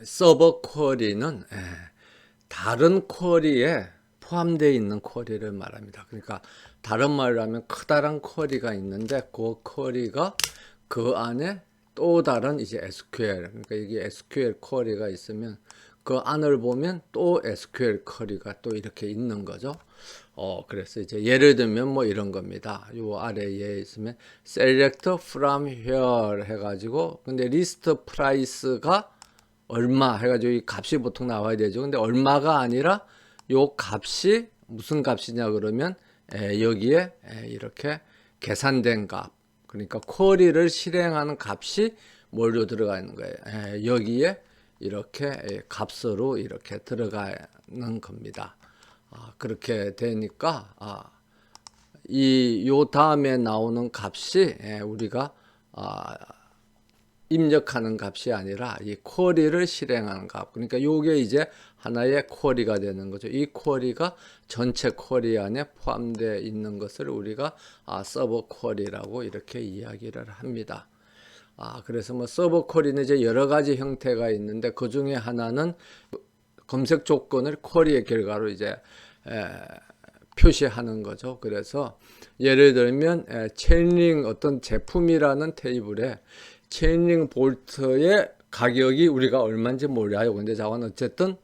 서버 쿼리는 다른 쿼리에 포함되어 있는 쿼리를 말합니다. 그러니까 다른 말로 하면 커다란 쿼리가 있는데 그 쿼리가 그 안에 또 다른 이제 SQL, 그러니까 이게 SQL 쿼리가 있으면 그 안을 보면 또 SQL 쿼리가 또 이렇게 있는 거죠. 그래서 이제 예를 들면 뭐 이런 겁니다. 요 아래에 있으면 select from here 해가지고 근데 list price가 얼마 해가지고 이 값이 보통 나와야 되죠. 근데 얼마가 아니라 요 값이 무슨 값이냐 그러면 여기에 이렇게 계산된 값. 그러니까 쿼리를 실행하는 값이 뭘로 들어가 있는 거예요. 여기에 이렇게 값으로 이렇게 들어가는 겁니다. 그렇게 되니까 요 다음에 나오는 값이 우리가 입력하는 값이 아니라 이 쿼리를 실행하는 값. 그러니까 요게 이제 하나의 쿼리가 되는 거죠. 이 쿼리가 전체 쿼리 안에 포함되어 있는 것을 우리가 서버 쿼리라고 이렇게 이야기를 합니다. 그래서 뭐 서버 쿼리는 이제 여러 가지 형태가 있는데 그 중에 하나는 검색 조건을 쿼리의 결과로 이제 표시하는 거죠. 그래서 예를 들면 체인링 어떤 제품이라는 테이블에 체인링 볼트의 가격이 우리가 얼마인지 몰라요. 근데 자원 어쨌든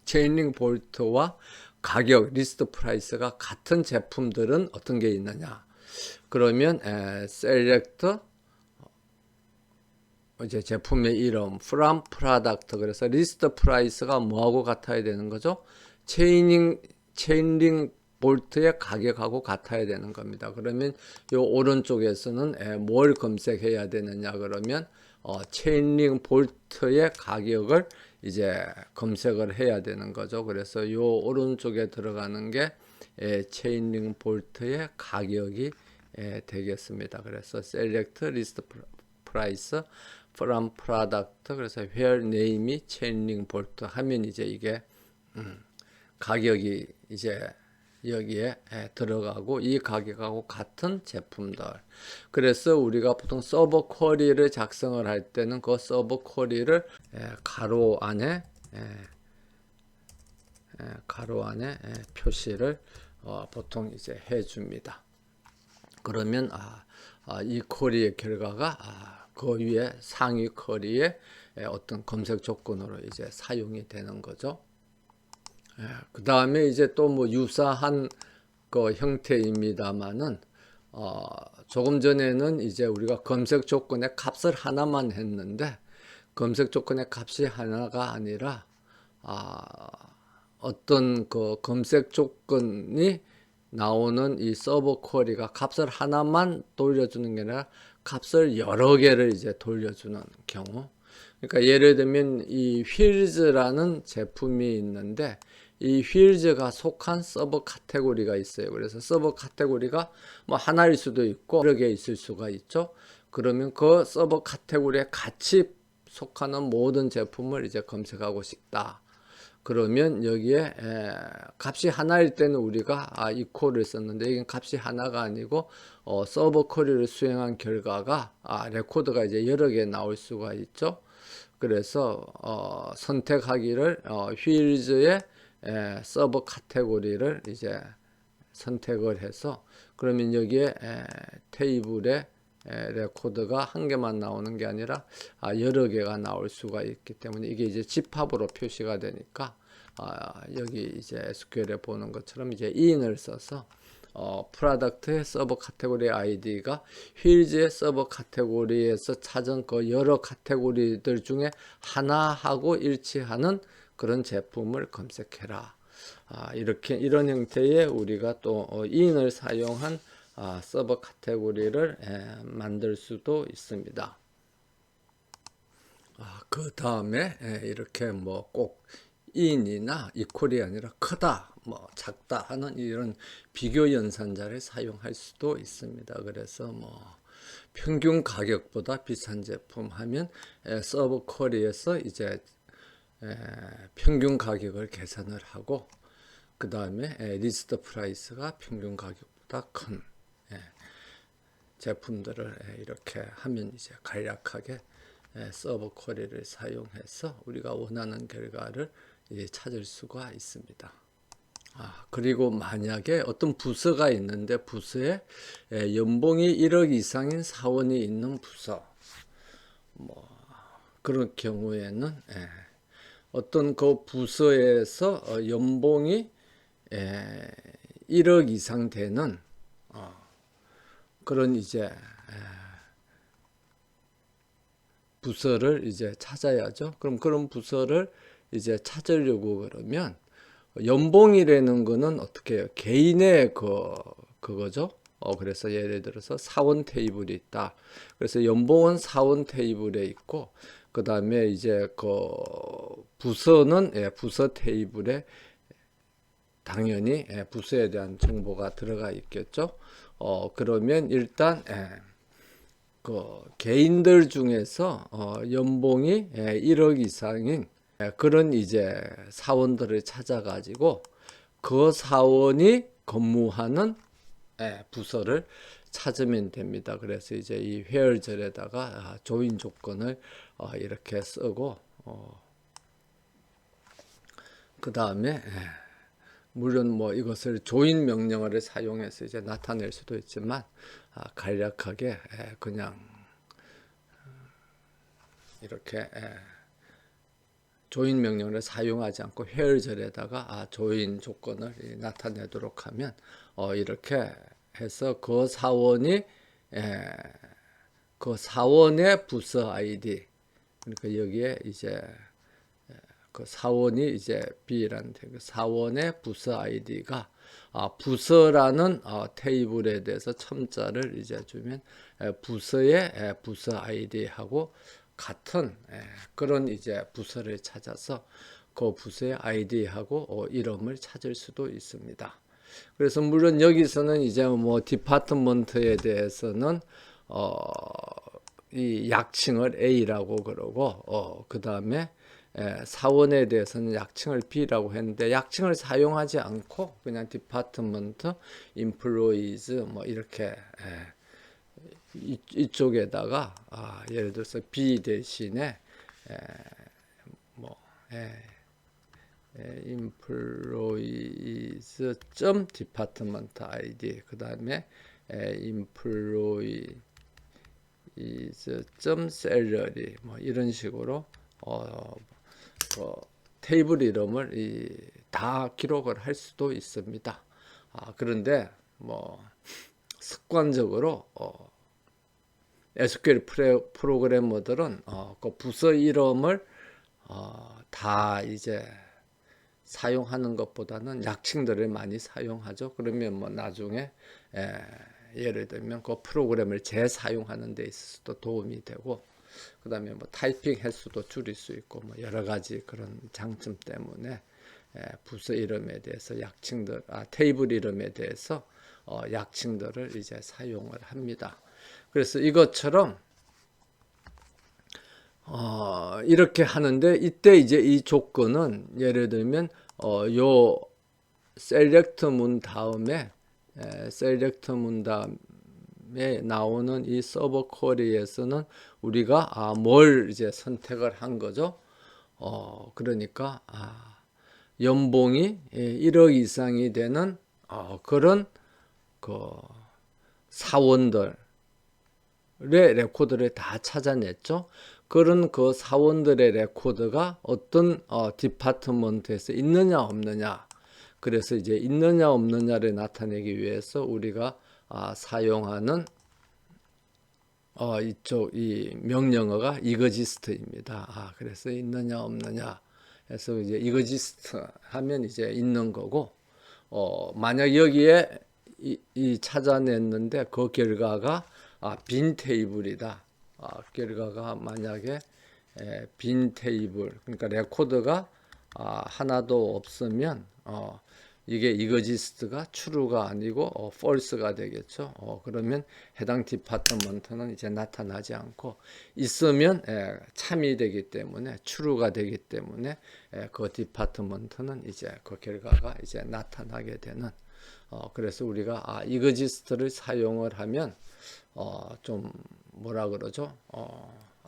체인링 볼트와 가격 리스트 프라이스가 같은 제품들은 어떤 게 있느냐? 그러면 select 이제 제품의 이름 from product 그래서 리스트 프라이스가 뭐하고 같아야 되는 거죠? 체인링 볼트의 가격하고 같아야 되는 겁니다. 그러면 요 오른쪽에서는 뭘 검색해야 되느냐 그러면 체인링 볼트의 가격을 이제 검색을 해야 되는 거죠. 그래서 요 오른쪽에 들어가는 게 체인링 볼트의 가격이 되겠습니다. 그래서 select list price from product 그래서 where name이 체인링 볼트 하면 이제 이게 가격이 이제 여기에 들어가고 이 가격하고 같은 제품들. 그래서 우리가 보통 서버 쿼리를 작성을 할 때는 그 서버 쿼리를 가로 안에 표시를 보통 이제 해줍니다. 그러면 이 쿼리의 결과가 그 위에 상위 쿼리의 어떤 검색 조건으로 이제 사용이 되는 거죠. 그 다음에 이제 또 뭐 유사한 그 형태입니다만은 조금 전에는 이제 우리가 검색 조건의 값을 하나만 했는데 검색 조건의 값이 하나가 아니라 어떤 그 검색 조건이 나오는 이 서버 쿼리가 값을 하나만 돌려주는 게 아니라 값을 여러 개를 이제 돌려주는 경우. 그러니까 예를 들면 이 휠즈라는 제품이 있는데 이 휠즈가 속한 서버 카테고리가 있어요. 그래서 서버 카테고리가 뭐 하나일 수도 있고 여러 개 있을 수가 있죠. 그러면 그 서버 카테고리에 같이 속하는 모든 제품을 이제 검색하고 싶다. 그러면 여기에 값이 하나일 때는 우리가 equal을 썼는데 이건 값이 하나가 아니고 서버 쿼리를 수행한 결과가 레코드가 이제 여러 개 나올 수가 있죠. 그래서 선택하기를 휠즈의 서버 카테고리를 이제 선택을 해서 그러면 여기에 테이블에 레코드가 한 개만 나오는 게 아니라 여러 개가 나올 수가 있기 때문에 이게 이제 집합으로 표시가 되니까 여기 이제 SQL에 보는 것처럼 이제 in을 써서 프로덕트의 서버 카테고리 아이디가 휠즈의 서버 카테고리에서 찾은 그 여러 카테고리들 중에 하나하고 일치하는 그런 제품을 검색해라. 이렇게 이런 형태의 우리가 또 in을 사용한 서버 카테고리를 만들 수도 있습니다. 그 다음에 이렇게 뭐 꼭 in이나 equal이 아니라 크다, 뭐 작다 하는 이런 비교 연산자를 사용할 수도 있습니다. 그래서 뭐 평균 가격보다 비싼 제품 하면 서버 쿼리에서 이제 평균 가격을 계산을 하고 그 다음에 리스트 프라이스가 평균 가격보다 큰 제품들을 이렇게 하면 이제 간략하게 서버 쿼리를 사용해서 우리가 원하는 결과를 찾을 수가 있습니다. 그리고 만약에 어떤 부서가 있는데 부서에 연봉이 1억 이상인 사원이 있는 부서, 뭐 그런 경우에는 어떤 그 부서에서 연봉이 1억 이상 되는 그런 이제 부서를 이제 찾아야죠. 그럼 그런 부서를 이제 찾으려고 그러면 연봉이라는 거는 어떻게 해요? 개인의 그거죠. 그래서 예를 들어서 사원 테이블이 있다. 그래서 연봉은 사원 테이블에 있고, 그 다음에 이제 그 부서는 부서 테이블에 당연히 부서에 대한 정보가 들어가 있겠죠. 그러면 일단 그 개인들 중에서 연봉이 1억 이상인 그런 이제 사원들을 찾아가지고 그 사원이 근무하는 부서를 찾으면 됩니다. 그래서 이제 이 회열절에다가 조인 조건을 이렇게 쓰고 그 다음에 물론 뭐 이것을 조인 명령어를 사용해서 이제 나타낼 수도 있지만 간략하게 그냥 이렇게 조인 명령어를 사용하지 않고 회열절에다가 조인 조건을 나타내도록 하면 이렇게 해서 그 사원이 그 사원의 부서 아이디, 그러니까 여기에 이제 그 사원이 이제 B라는 그 사원의 부서 아이디가 부서라는 테이블에 대해서 첨자를 이제 주면 부서의 부서 아이디하고 같은 그런 이제 부서를 찾아서 그 부서의 아이디하고 이름을 찾을 수도 있습니다. 그래서 물론 여기서는 이제 뭐 디파트먼트에 대해서는 이 약칭을 A라고 그러고 그 다음에 사원에 대해서는 약칭을 B라고 했는데 약칭을 사용하지 않고 그냥 디파트먼트, 임플로이즈 뭐 이렇게 이쪽에다가 예를 들어서 B 대신에 뭐 employees department ID 그 다음에 employees salary 뭐 이런 식으로 그 테이블 이름을 다 기록을 할 수도 있습니다. 그런데 뭐 습관적으로 SQL 프로그래머들은 그 부서 이름을 다 이제 사용하는 것보다는 약칭들을 많이 사용하죠. 그러면 뭐 나중에 예를 들면 그 프로그램을 재사용하는 데 있어서도 도움이 되고, 그 다음에 뭐 타이핑 횟수도 줄일 수 있고 뭐 여러 가지 그런 장점 때문에 부서 이름에 대해서 약칭들, 테이블 이름에 대해서 약칭들을 이제 사용을 합니다. 그래서 이것처럼 이렇게 하는데 이때 이제 이 조건은 예를 들면 요 select 문 다음에 select 문 다음에 나오는 이 서버 쿼리에서는 우리가 뭘 이제 선택을 한 거죠. 그러니까 연봉이 1억 이상이 되는 그런 그 사원들의 레코드를 다 찾아냈죠. 그런 그 사원들의 레코드가 어떤 디파트먼트에서 있느냐 없느냐, 그래서 이제 있느냐 없느냐를 나타내기 위해서 우리가 사용하는 이쪽 이 명령어가 이거지스트입니다. 그래서 있느냐 없느냐 해서 이제 이거지스트 하면 이제 있는 거고, 만약 여기에 이 찾아냈는데 그 결과가 빈 테이블이다. 결과가 만약에 빈 테이블, 그러니까 레코드가 하나도 없으면 이게 이거지스트가 true가 아니고 false가 되겠죠. 그러면 해당 디파트먼트는 이제 나타나지 않고, 있으면 참이 되기 때문에 true가 되기 때문에 그 디파트먼트는 이제 그 결과가 이제 나타나게 되는. 그래서 우리가 이거지스트를 사용을 하면 좀 뭐라 그러죠?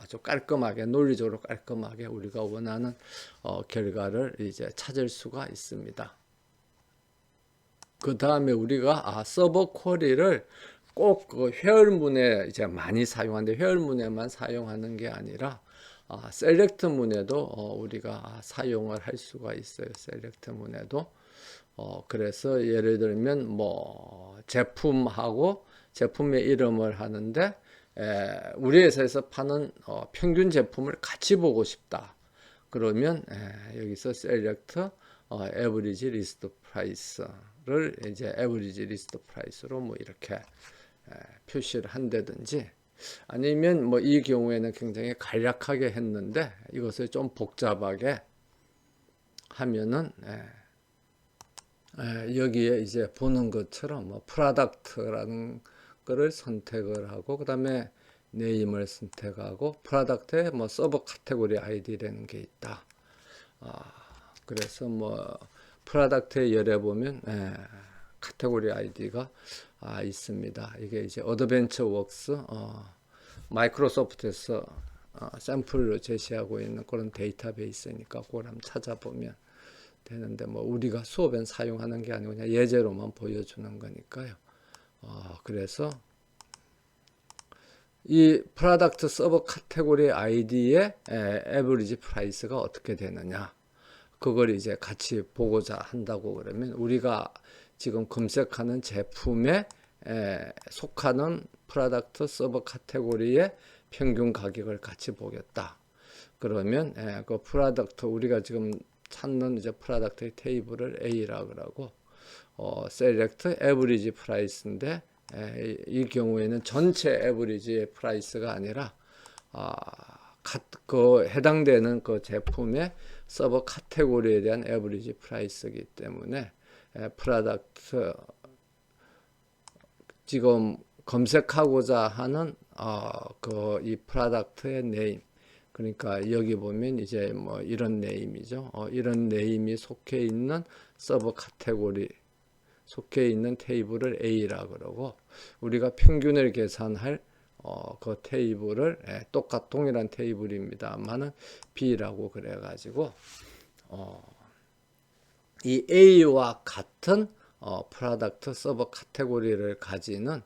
아주 깔끔하게 논리적으로 깔끔하게 우리가 원하는 결과를 이제 찾을 수가 있습니다. 그 다음에 우리가 서버 쿼리를 꼭 그 회열문에 이제 많이 사용하는데 회열문에만 사용하는 게 아니라 셀렉트 문에도 우리가 사용을 할 수가 있어요. 셀렉트 문에도 그래서 예를 들면 뭐 제품하고 제품의 이름을 하는데 우리 회사에서 파는 평균 제품을 같이 보고 싶다. 그러면 여기서 select average list price를 이제 average list price로 뭐 이렇게 표시를 한다든지 아니면 뭐 이 경우에는 굉장히 간략하게 했는데 이것을 좀 복잡하게 하면은 여기에 이제 보는 것처럼 뭐 프로덕트라는 거를 선택을 하고 그 다음에 네임을 선택하고 프로덕트에 뭐 서버 카테고리 아이디라는 게 있다. 그래서 뭐 프로덕트에 열에 보면 카테고리 아이디가 있습니다. 이게 이제 어드벤처 웍스 마이크로소프트에서 샘플로 제시하고 있는 그런 데이터베이스니까 그걸 한번 찾아보면 되는데 뭐 우리가 수업엔 사용하는 게 아니고 그냥 예제로만 보여주는 거니까요. 그래서 이 프로덕트 서버 카테고리 아이디의 에버리지 프라이스가 어떻게 되느냐 그걸 이제 같이 보고자 한다고 그러면 우리가 지금 검색하는 제품에 속하는 프로덕트 서버 카테고리의 평균 가격을 같이 보겠다. 그러면 그 프로덕트 우리가 지금 찾는 이제 프로덕트의 테이블을 A라 그러고 select average price인데 이 경우에는 전체 에버리지 프라이스가 아니라 그 해당되는 그 제품의 서버 카테고리에 대한 에버리지 프라이스이기 때문에 프로덕트 지금 검색하고자 하는 이 프로덕트의 네임 그러니까 여기 보면 이제 뭐 이런 네임이죠. 이런 네임이 속해 있는 서버 카테고리 속해 있는 테이블을 A라 그러고 우리가 평균을 계산할 그 테이블을 동일한 테이블입니다만은 B라고 그래 가지고 이 A와 같은 프로덕트 서버 카테고리를 가지는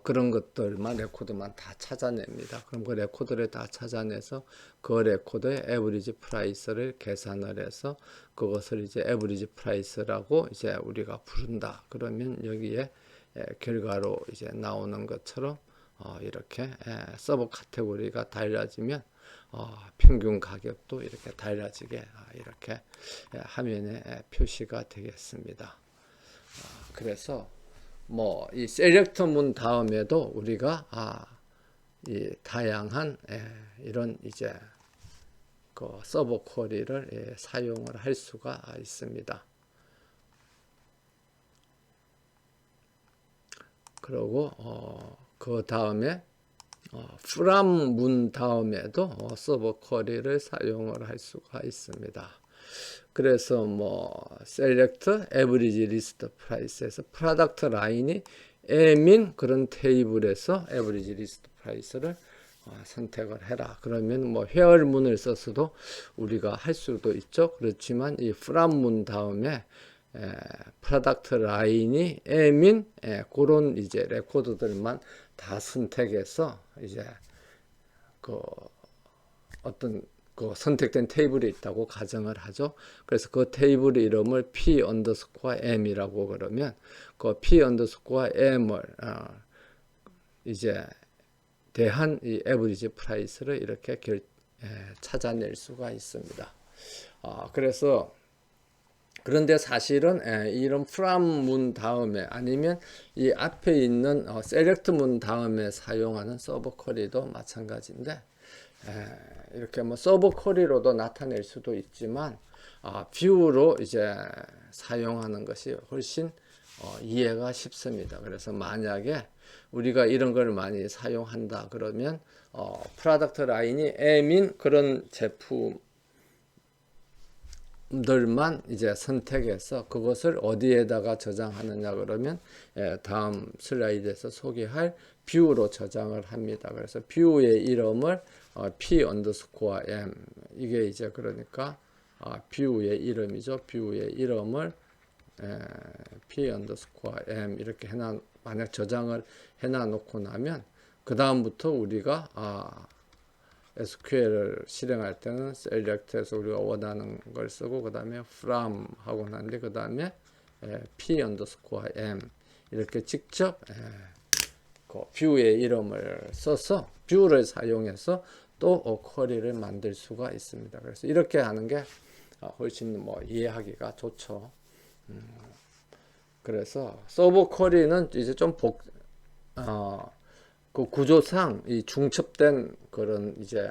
그런 것들만 레코드만 다 찾아냅니다. 그럼 그 레코드를 다 찾아내서 그 레코드의 에버리지 프라이스를 계산을 해서 그것을 이제 에버리지 프라이스라고 이제 우리가 부른다. 그러면 여기에 결과로 이제 나오는 것처럼 이렇게 서버 카테고리가 달라지면 평균 가격도 이렇게 달라지게 이렇게 화면에 표시가 되겠습니다. 그래서 뭐 이 셀렉터 문 다음에도 우리가 이 다양한 이런 이제 그 서버 쿼리를 사용을 할 수가 있습니다. 그리고 그 다음에 from 문 다음에도 서버 쿼리를 사용을 할 수가 있습니다. 그래서 뭐 select average list price에서 프로덕트 라인이 M인 그런 테이블에서 average list price를 선택을 해라. 그러면 뭐 회열문을 써서도 우리가 할 수도 있죠. 그렇지만 이 from 문 다음에 프로덕트 라인이 M인 그런 이제 레코드들만 다 선택해서 이제 그 어떤 그 선택된 테이블이 있다고 가정을 하죠. 그래서 그 테이블 이름을 P_M이라고 그러면 그 P_M을 이제 대한 이 에버리지 프라이스를 이렇게 찾아낼 수가 있습니다. 그래서 그런데 사실은 이런 from 문 다음에 아니면 이 앞에 있는 select 문 다음에 사용하는 서버 쿼리도 마찬가지인데 이렇게 뭐 서버 쿼리로도 나타낼 수도 있지만 뷰로 이제 사용하는 것이 훨씬 이해가 쉽습니다. 그래서 만약에 우리가 이런 걸 많이 사용한다 그러면 프로덕트 라인이 M인 그런 제품들만 이제 선택해서 그것을 어디에다가 저장하느냐 그러면 다음 슬라이드에서 소개할 뷰로 저장을 합니다. 그래서 뷰의 이름을 p 언더스코어 m, 이게 이제 그러니까 뷰의 이름이죠. 뷰의 이름을 p 언더스코어 m 이렇게 만약 저장을 해놔 놓고 나면 그 다음부터 우리가 SQL을 실행할 때는 select에서 우리가 원하는 걸 쓰고 그 다음에 from 하고 난뒤 그 다음에 p 언더스코어 m 이렇게 직접 그 뷰의 이름을 써서 뷰를 사용해서 또 쿼리를 만들 수가 있습니다. 그래서 이렇게 하는 게 훨씬 뭐 이해하기가 좋죠. 그래서 서버 쿼리는 이제 좀 그 구조상 이 중첩된 그런 이제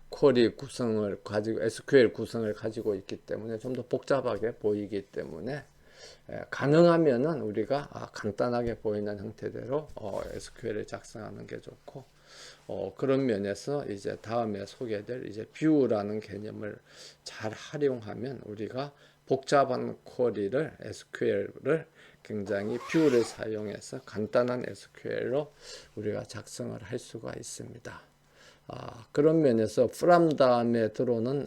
쿼리 구성을 가지고 SQL 구성을 가지고 있기 때문에 좀 더 복잡하게 보이기 때문에 가능하면은 우리가 간단하게 보이는 형태대로 SQL을 작성하는 게 좋고 그런 면에서 이제 다음에 소개될 이제 뷰라는 개념을 잘 활용하면 우리가 복잡한 쿼리를 SQL을 굉장히 뷰를 사용해서 간단한 SQL로 우리가 작성을 할 수가 있습니다. 그런 면에서 from 다음에 들어오는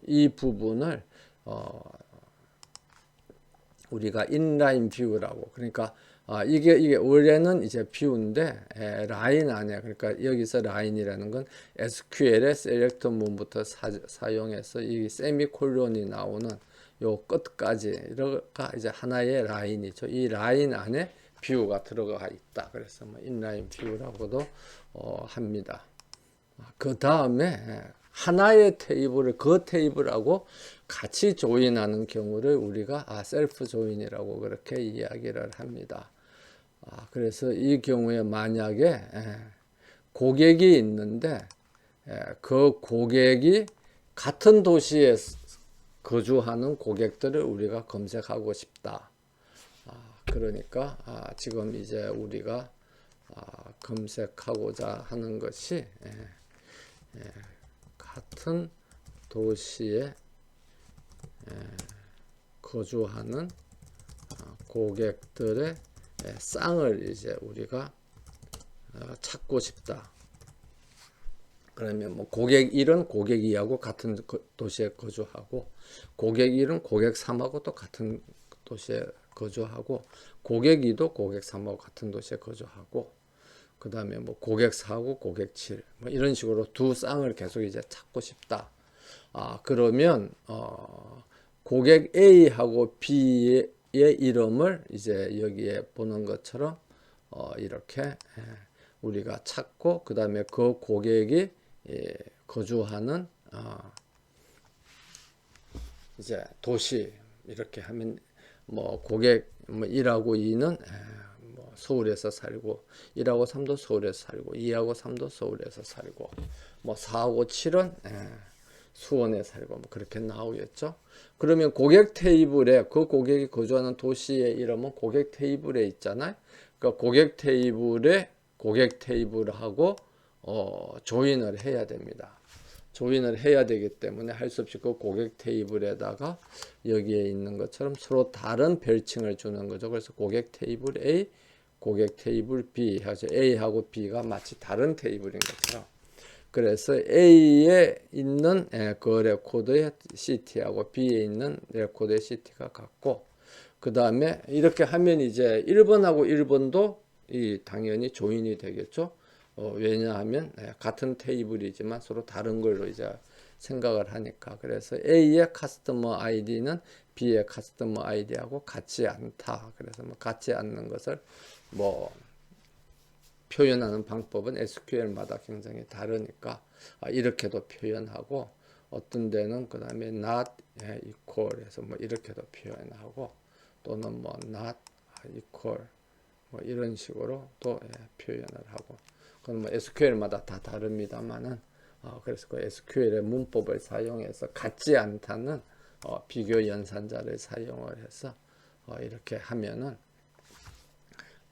이 부분을 우리가 inline view라고, 그러니까 이게 원래는 이제 view인데 라인 안에, 그러니까 여기서 라인이라는 건 SQL의 select move부터 사용해서 이 세미콜론이 나오는 요 끝까지가 이제 하나의 라인이죠. 이 라인 안에 뷰가 들어가 있다. 그래서 뭐 inline view라고도 합니다. 그 다음에 하나의 테이블을 그 테이블하고 같이 조인하는 경우를 우리가 셀프 조인이라고 그렇게 이야기를 합니다. 그래서 이 경우에 만약에 고객이 있는데 그 고객이 같은 도시에 거주하는 고객들을 우리가 검색하고 싶다. 그러니까 지금 이제 우리가 검색하고자 하는 것이 같은 도시에 거주하는 고객들의 쌍을 이제 우리가 찾고 싶다. 그러면 뭐 고객 1은 고객 2하고 같은 도시에 거주하고, 고객 1은 고객 3하고 또 같은 도시에 거주하고, 고객 2도 고객 3하고 같은 도시에 거주하고, 그 다음에 뭐 고객 4하고 고객 7, 뭐 이런 식으로 두 쌍을 계속 이제 찾고 싶다. 그러면 고객 A하고 B의 이름을 이제 여기에 보는 것처럼 이렇게 우리가 찾고, 그 다음에 그 고객이 거주하는 이제 도시, 이렇게 하면 뭐 고객 1하고 2는 뭐 서울에서 살고, 1하고 3도 서울에서 살고, 2하고 3도 서울에서 살고, 뭐 4하고 7은 수원에 살고, 뭐 그렇게 나오겠죠. 그러면 고객 테이블에 그 고객이 거주하는 도시의 이름은 고객 테이블에 있잖아요. 그러니까 고객 테이블하고 조인을 해야 됩니다. 조인을 해야 되기 때문에 할 수 없이 그 고객 테이블에다가 여기에 있는 것처럼 서로 다른 별칭을 주는 거죠. 그래서 고객 테이블 A, 고객 테이블 B 해서 A하고 B가 마치 다른 테이블인 것처럼, 그래서 A에 있는 그 레코드의 CT하고 B에 있는 레코드의 CT가 같고, 그 다음에 이렇게 하면 이제 1번하고 1번도 당연히 조인이 되겠죠. 왜냐하면 같은 테이블이지만 서로 다른 걸로 이제 생각을 하니까. 그래서 A의 커스터머 아이디는 B의 커스터머 아이디하고 같지 않다. 그래서 뭐 같지 않는 것을 뭐 표현하는 방법은 SQL마다 굉장히 다르니까 이렇게도 표현하고, 어떤 데는 그 다음에 not equal 해서 뭐 이렇게도 표현하고, 또는 뭐 not equal 뭐 이런 식으로 또 표현을 하고, 그건 뭐 SQL마다 다 다릅니다만은 그래서 그 SQL의 문법을 사용해서 같지 않다는 비교 연산자를 사용을 해서 이렇게 하면은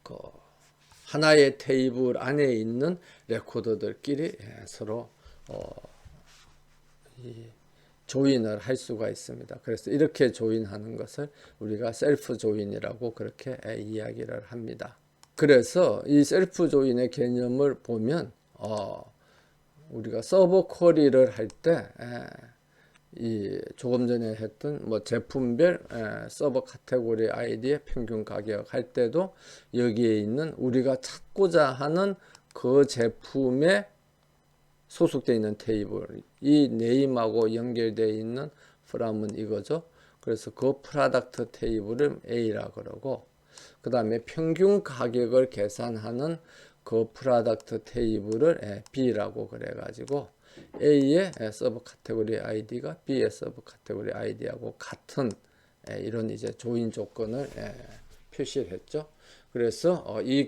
그 하나의 테이블 안에 있는 레코더들끼리 서로 조인을 할 수가 있습니다. 그래서 이렇게 조인하는 것을 우리가 셀프 조인이라고 그렇게 이야기를 합니다. 그래서 이 셀프 조인의 개념을 보면 우리가 서버 쿼리를 할 때 이 조금 전에 했던 뭐 제품별 서버 카테고리 아이디의 평균 가격 할 때도 여기에 있는 우리가 찾고자 하는 그 제품에 소속되어 있는 테이블, 이 네임하고 연결되어 있는 프롬은 이거죠. 그래서 그 프로덕트 테이블을 A라 그러고, 그 다음에 평균 가격을 계산하는 그 프로덕트 테이블을 B라고 그래가지고 A의 서브 카테고리 아이디가 B의 서브 카테고리 아이디하고 같은 이런 이제 조인 조건을 표시를 했죠. 그래서 이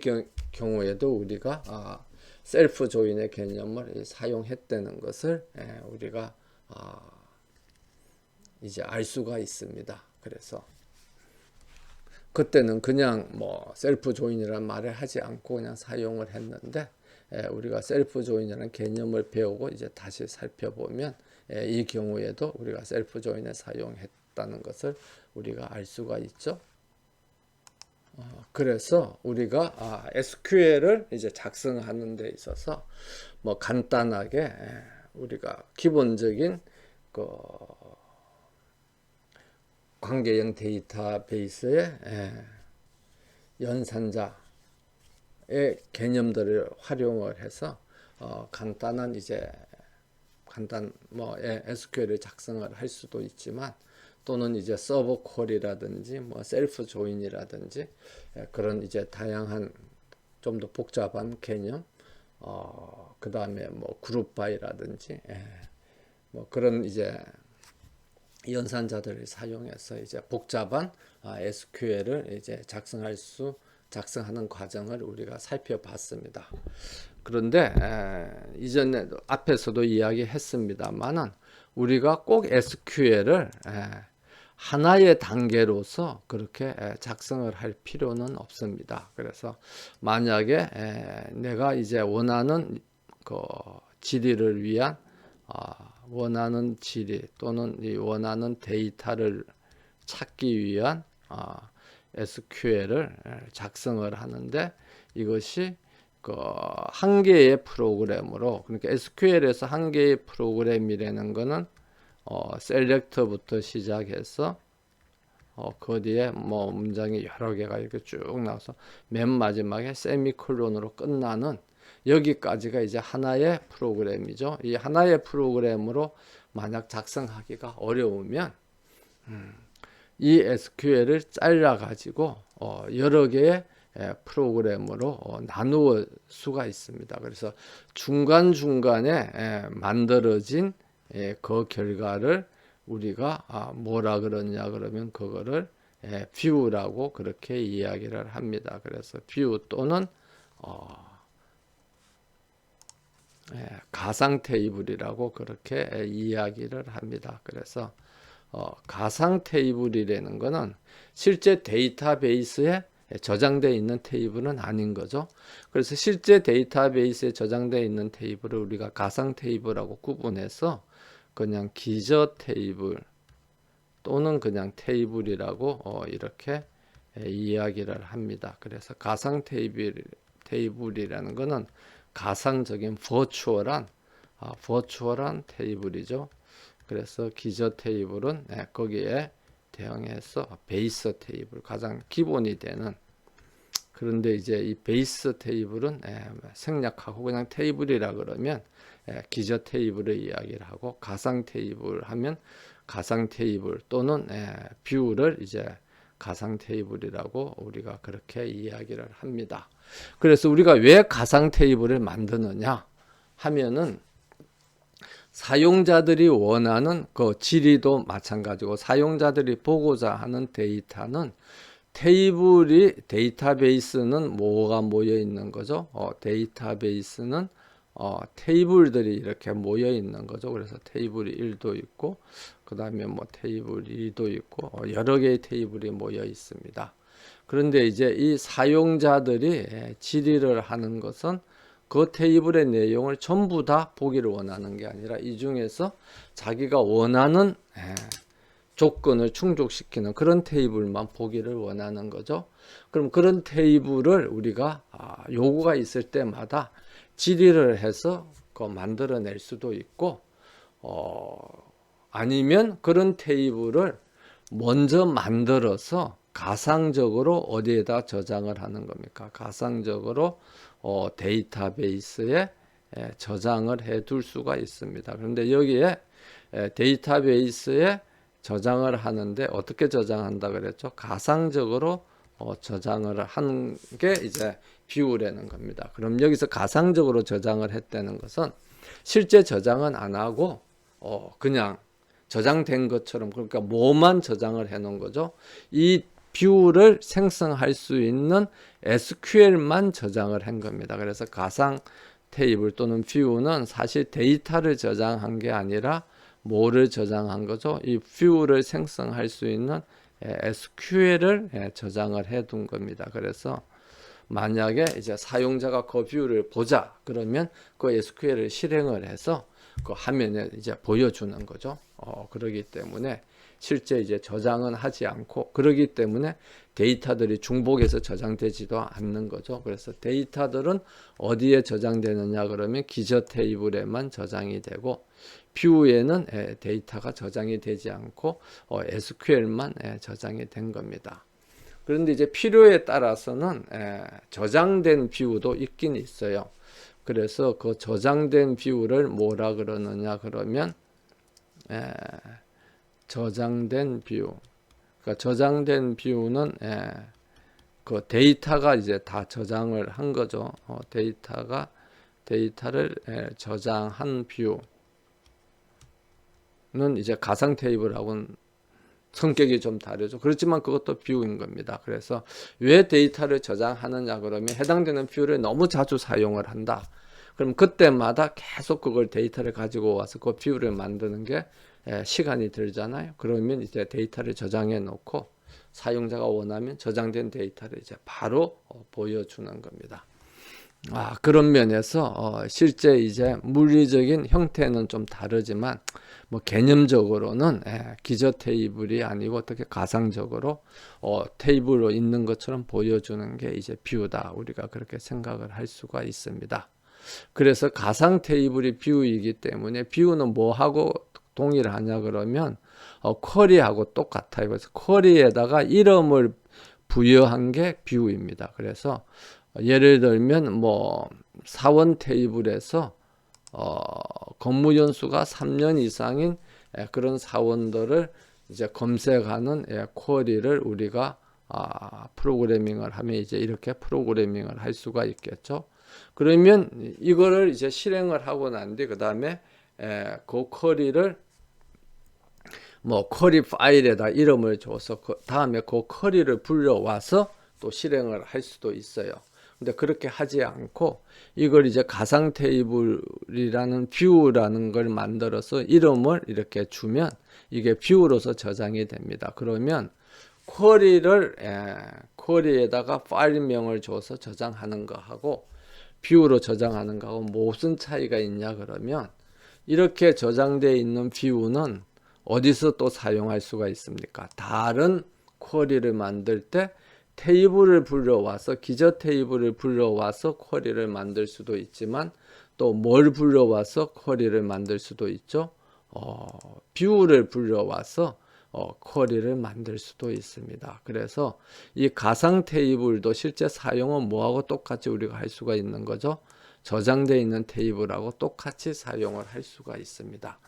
경우에도 우리가 셀프 조인의 개념을 사용했다는 것을 우리가 이제 알 수가 있습니다. 그래서 그때는 그냥 뭐 셀프 조인이라는 말을 하지 않고 그냥 사용을 했는데 우리가 셀프 조인이라는 개념을 배우고 이제 다시 살펴보면 이 경우에도 우리가 셀프 조인을 사용했다는 것을 우리가 알 수가 있죠. 그래서 우리가 SQL을 이제 작성하는 데 있어서 뭐 간단하게 우리가 기본적인 그 관계형 데이터베이스의 연산자의 개념들을 활용을 해서 간단한 이제 뭐 SQL을 작성을 할 수도 있지만 또는 이제 서버 콜이라든지 뭐 셀프 조인이라든지 그런 이제 다양한 좀 더 복잡한 개념 그 다음에 뭐 그룹 바이라든지 뭐 그런 이제 연산자들을 사용해서 이제 복잡한 SQL을 이제 작성하는 과정을 우리가 살펴봤습니다. 그런데 이전에 앞에서도 이야기했습니다만은 우리가 꼭 SQL을 하나의 단계로서 그렇게 작성을 할 필요는 없습니다. 그래서 만약에 내가 이제 원하는 그 질의를 위한 원하는 질의 또는 이 원하는 데이터를 찾기 위한 SQL을 작성을 하는데 이것이 그 한 개의 프로그램으로, 그러니까 SQL에서 한 개의 프로그램이라는 거는 셀렉터부터 시작해서 그 뒤에 뭐 문장이 여러 개가 이렇게 쭉 나와서 맨 마지막에 세미콜론으로 끝나는 여기까지가 이제 하나의 프로그램이죠. 이 하나의 프로그램으로 만약 작성하기가 어려우면 이 SQL을 잘라 가지고 여러 개의 프로그램으로 나누어 수가 있습니다. 그래서 중간중간에 만들어진 그 결과를 우리가 뭐라 그러냐 그러면 그거를 뷰라고 그렇게 이야기를 합니다. 그래서 뷰 또는 가상 테이블이라고 그렇게 이야기를 합니다. 그래서 가상 테이블이라는 것은 실제 데이터베이스에 저장되어 있는 테이블은 아닌 거죠. 그래서 실제 데이터베이스에 저장되어 있는 테이블을 우리가 가상 테이블하고 구분해서 그냥 기저 테이블 또는 그냥 테이블이라고 이렇게 이야기를 합니다. 그래서 가상 테이블이라는 것은 가상적인 버추얼한 테이블이죠. 그래서 기저 테이블은 거기에 대응해서 베이스 테이블, 가장 기본이 되는, 그런데 이제 이 베이스 테이블은 생략하고 그냥 테이블이라 그러면 기저 테이블을 이야기를 하고, 가상 테이블 하면 가상 테이블 또는 뷰를 이제 가상 테이블이라고 우리가 그렇게 이야기를 합니다. 그래서 우리가 왜 가상 테이블을 만드느냐 하면은 사용자들이 원하는 그 질의도 마찬가지고 사용자들이 보고자 하는 데이터는 데이터베이스는 뭐가 모여 있는 거죠? 데이터베이스는 테이블들이 이렇게 모여 있는 거죠. 그래서 테이블 1도 있고 그 다음에 뭐 테이블 2도 있고 여러 개의 테이블이 모여 있습니다. 그런데 이제 이 사용자들이 질의를 하는 것은 그 테이블의 내용을 전부 다 보기를 원하는 게 아니라 이 중에서 자기가 원하는 조건을 충족시키는 그런 테이블만 보기를 원하는 거죠. 그럼 그런 테이블을 우리가 요구가 있을 때마다 질의를 해서 만들어낼 수도 있고, 아니면 그런 테이블을 먼저 만들어서 가상적으로 어디에다 저장을 하는 겁니까? 가상적으로 데이터베이스에 저장을 해 둘 수가 있습니다. 그런데 여기에 데이터베이스에 저장을 하는데 어떻게 저장한다 그랬죠? 가상적으로 저장을 하는 게 이제 뷰라는 겁니다. 그럼 여기서 가상적으로 저장을 했다는 것은 실제 저장은 안 하고 그냥 저장된 것처럼, 그러니까 뭐만 저장을 해 놓은 거죠. 이 뷰를 생성할 수 있는 SQL만 저장을 한 겁니다. 그래서 가상 테이블 또는 뷰는 사실 데이터를 저장한 게 아니라 뭐를 저장한 거죠? 이 뷰를 생성할 수 있는 SQL을 저장을 해 둔 겁니다. 그래서 만약에 이제 사용자가 그 뷰를 보자 그러면 그 SQL을 실행을 해서 그 화면에 이제 보여주는 거죠. 그러기 때문에 실제 이제 저장은 하지 않고, 그러기 때문에 데이터들이 중복해서 저장되지도 않는 거죠. 그래서 데이터들은 어디에 저장되느냐 그러면 기저 테이블에만 저장이 되고, 뷰에는 데이터가 저장이 되지 않고 SQL만 저장이 된 겁니다. 그런데 이제 필요에 따라서는 저장된 뷰도 있긴 있어요. 그래서 그 저장된 뷰를 뭐라 그러느냐 그러면 저장된 뷰. 그러니까 저장된 뷰는 그 데이터가 이제 다 저장을 한 거죠. 데이터를 저장한 뷰는 이제 가상 테이블하고는 성격이 좀 다르죠. 그렇지만 그것도 뷰인 겁니다. 그래서 왜 데이터를 저장하느냐 그러면 해당되는 뷰를 너무 자주 사용을 한다. 그럼 그때마다 계속 그걸 데이터를 가지고 와서 그 뷰를 만드는 게 시간이 들잖아요. 그러면 이제 데이터를 저장해 놓고 사용자가 원하면 저장된 데이터를 이제 바로 보여주는 겁니다. 그런 면에서 실제 이제 물리적인 형태는 좀 다르지만 뭐 개념적으로는 기저 테이블이 아니고 어떻게 가상적으로 테이블로 있는 것처럼 보여주는 게 이제 뷰다. 우리가 그렇게 생각을 할 수가 있습니다. 그래서 가상 테이블이 뷰이기 때문에 뷰는 뭐하고 동일하냐 그러면 쿼리하고 똑같아요. 그래서 쿼리에다가 이름을 부여한 게 뷰입니다. 그래서 예를 들면 뭐 사원 테이블에서 근무 연수가 3년 이상인 그런 사원들을 이제 검색하는 쿼리를 우리가 프로그래밍을 하면 이제 이렇게 프로그래밍을 할 수가 있겠죠. 그러면 이거를 이제 실행을 하고 난 뒤 그 다음에 그 쿼리를 뭐 쿼리 파일에다 이름을 줘서 그 다음에 그 쿼리를 불러와서 또 실행을 할 수도 있어요. 근데 그렇게 하지 않고 이걸 이제 가상 테이블이라는 뷰라는 걸 만들어서 이름을 이렇게 주면 이게 뷰로서 저장이 됩니다. 그러면 쿼리에다가 파일명을 줘서 저장하는 거하고 뷰로 저장하는 거하고 무슨 차이가 있냐 그러면, 이렇게 저장되어 있는 뷰는 어디서 또 사용할 수가 있습니까? 다른 쿼리를 만들 때 테이블을 불러와서 기저 테이블을 불러와서 쿼리를 만들 수도 있지만 또 뭘 불러와서 쿼리를 만들 수도 있죠. 뷰를 불러와서 쿼리를 만들 수도 있습니다. 그래서 이 가상 테이블도 실제 사용은 뭐하고 똑같이 우리가 할 수가 있는 거죠. 저장되어 있는 테이블하고 똑같이 사용을 할 수가 있습니다.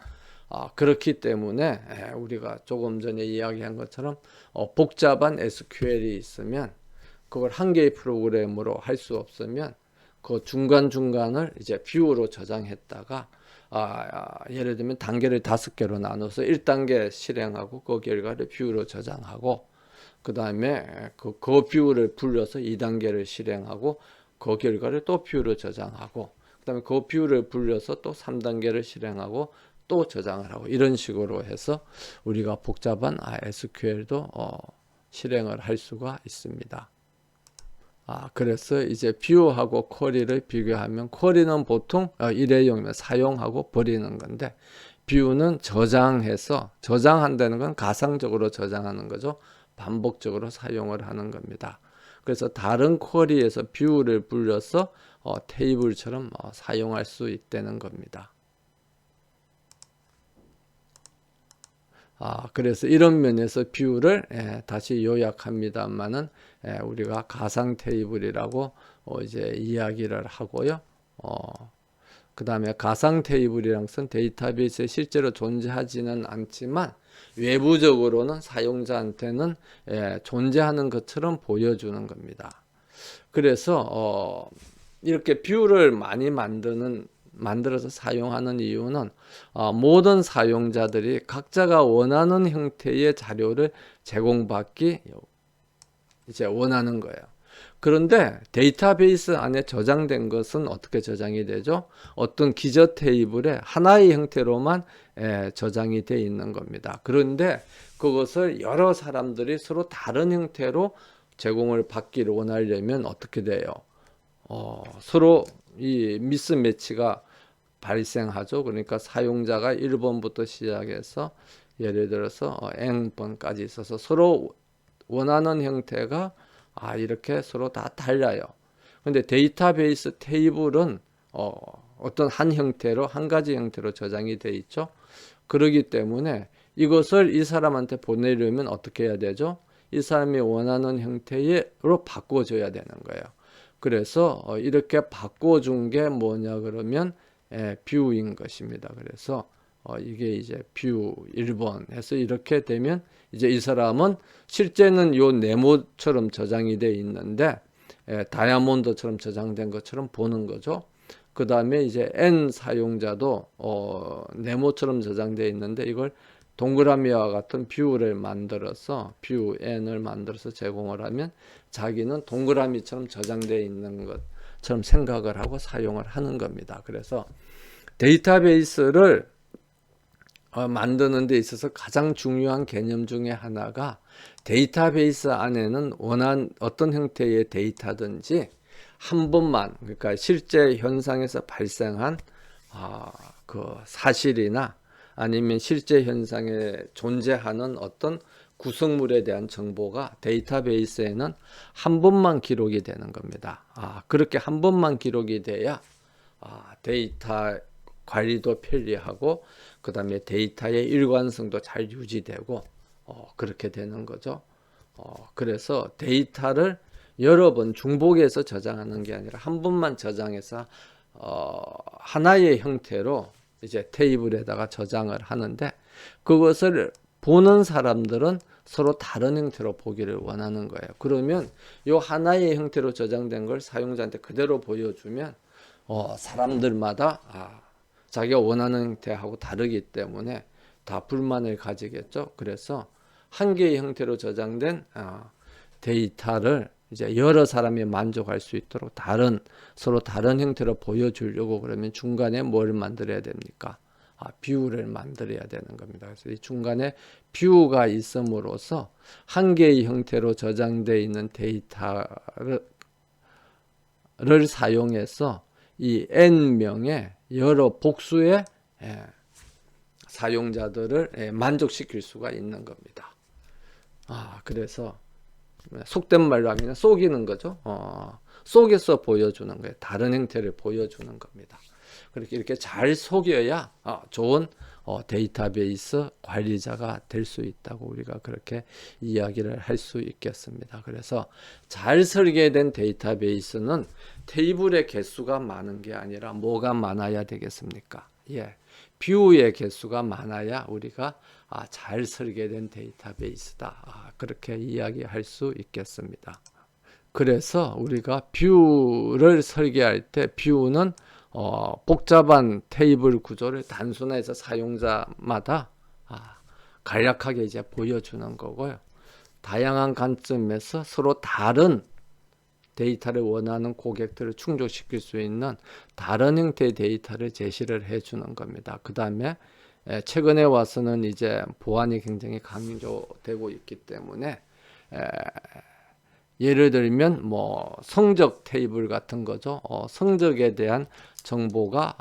그렇기 때문에 우리가 조금 전에 이야기한 것처럼 복잡한 SQL이 있으면 그걸 한 개의 프로그램으로 할 수 없으면 그 중간중간을 이제 뷰로 저장했다가 예를 들면 단계를 5개로 나눠서 1단계 실행하고 그 결과를 뷰로 저장하고 그 다음에 그 뷰를 불러서 2단계를 실행하고 그 결과를 또 뷰로 저장하고 그 다음에 그 뷰를 불려서 또 3단계를 실행하고 또 저장을 하고 이런 식으로 해서 우리가 복잡한 SQL도 실행을 할 수가 있습니다. 그래서 이제 뷰하고 쿼리를 비교하면 쿼리는 보통 일회용이면 사용하고 버리는 건데 view는 저장해서, 저장한다는 건 가상적으로 저장하는 거죠. 반복적으로 사용을 하는 겁니다. 그래서 다른 쿼리에서 view를 불려서 테이블처럼 사용할 수 있다는 겁니다. 그래서 이런 면에서 view를 다시 요약합니다만은 우리가 가상 테이블이라고 이제 이야기를 하고요. 그 다음에 가상 테이블이란 것은 데이터베이스에 실제로 존재하지는 않지만 외부적으로는 사용자한테는 존재하는 것처럼 보여주는 겁니다. 그래서 이렇게 뷰를 많이 만들어서 사용하는 이유는 모든 사용자들이 각자가 원하는 형태의 자료를 제공받기 이제 원하는 거예요. 그런데 데이터베이스 안에 저장된 것은 어떻게 저장이 되죠? 어떤 기저 테이블에 하나의 형태로만 저장이 되어 있는 겁니다. 그런데 그것을 여러 사람들이 서로 다른 형태로 제공을 받기를 원하려면 어떻게 돼요? 서로 이 미스매치가 발생하죠. 그러니까 사용자가 1번부터 시작해서 예를 들어서 N번까지 있어서 서로 원하는 형태가 이렇게 서로 다 달라요. 근데 데이터베이스 테이블은 어떤 한 형태로, 한 가지 형태로 저장이 돼 있죠. 그렇기 때문에 이것을 이 사람한테 보내려면 어떻게 해야 되죠? 이 사람이 원하는 형태로 바꿔줘야 되는 거예요. 그래서 이렇게 바꿔준 게 뭐냐 그러면 뷰인 것입니다. 그래서 이게 이제 뷰 1번 해서 이렇게 되면 이제 이 사람은 실제는 요 네모처럼 저장이 돼 있는데 다이아몬드처럼 저장된 것처럼 보는 거죠. 그 다음에 이제 N 사용자도 네모처럼 저장되어 있는데 이걸 동그라미와 같은 뷰를 만들어서 뷰 N을 만들어서 제공을 하면 자기는 동그라미처럼 저장되어 있는 것처럼 생각을 하고 사용을 하는 겁니다. 그래서 데이터베이스를 만드는 데 있어서 가장 중요한 개념 중에 하나가 데이터베이스 안에는 원하는 어떤 형태의 데이터든지 한 번만, 그러니까 실제 현상에서 발생한 그 사실이나 아니면 실제 현상에 존재하는 어떤 구성물에 대한 정보가 데이터베이스에는 한 번만 기록이 되는 겁니다. 그렇게 한 번만 기록이 돼야 데이터 관리도 편리하고 그 다음에 데이터의 일관성도 잘 유지되고 그렇게 되는 거죠. 그래서 데이터를 여러 번 중복해서 저장하는 게 아니라 한 번만 저장해서 하나의 형태로 이제 테이블에다가 저장을 하는데 그것을 보는 사람들은 서로 다른 형태로 보기를 원하는 거예요. 그러면 이 하나의 형태로 저장된 걸 사용자한테 그대로 보여주면 사람들마다 자기가 원하는 형태하고 다르기 때문에 다 불만을 가지겠죠. 그래서 한 개의 형태로 저장된 데이터를 이제 여러 사람이 만족할 수 있도록 서로 다른 형태로 보여주려고 그러면 중간에 뭘 만들어야 됩니까? 뷰를 만들어야 되는 겁니다. 그래서 이 중간에 뷰가 있음으로써 한 개의 형태로 저장되어 있는 데이터를 사용해서 이 N명의 여러 복수의 사용자들을 만족시킬 수가 있는 겁니다. 그래서 속된 말로 하면 속이는 거죠. 속여서 보여주는 거예요. 다른 형태를 보여주는 겁니다. 그렇게 이렇게 잘 속여야 좋은 데이터베이스 관리자가 될 수 있다고 우리가 그렇게 이야기를 할 수 있겠습니다. 그래서 잘 설계된 데이터베이스는 테이블의 개수가 많은 게 아니라 뭐가 많아야 되겠습니까? 뷰의 개수가 많아야 우리가 잘 설계된 데이터베이스다. 그렇게 이야기할 수 있겠습니다. 그래서 우리가 뷰를 설계할 때 뷰는 복잡한 테이블 구조를 단순화해서 사용자마다 간략하게 이제 보여주는 거고요. 다양한 관점에서 서로 다른 데이터를 원하는 고객들을 충족시킬 수 있는 다른 형태의 데이터를 제시를 해주는 겁니다. 그 다음에 최근에 와서는 이제 보안이 굉장히 강조되고 있기 때문에 예를 들면 뭐 성적 테이블 같은 거죠. 성적에 대한 정보가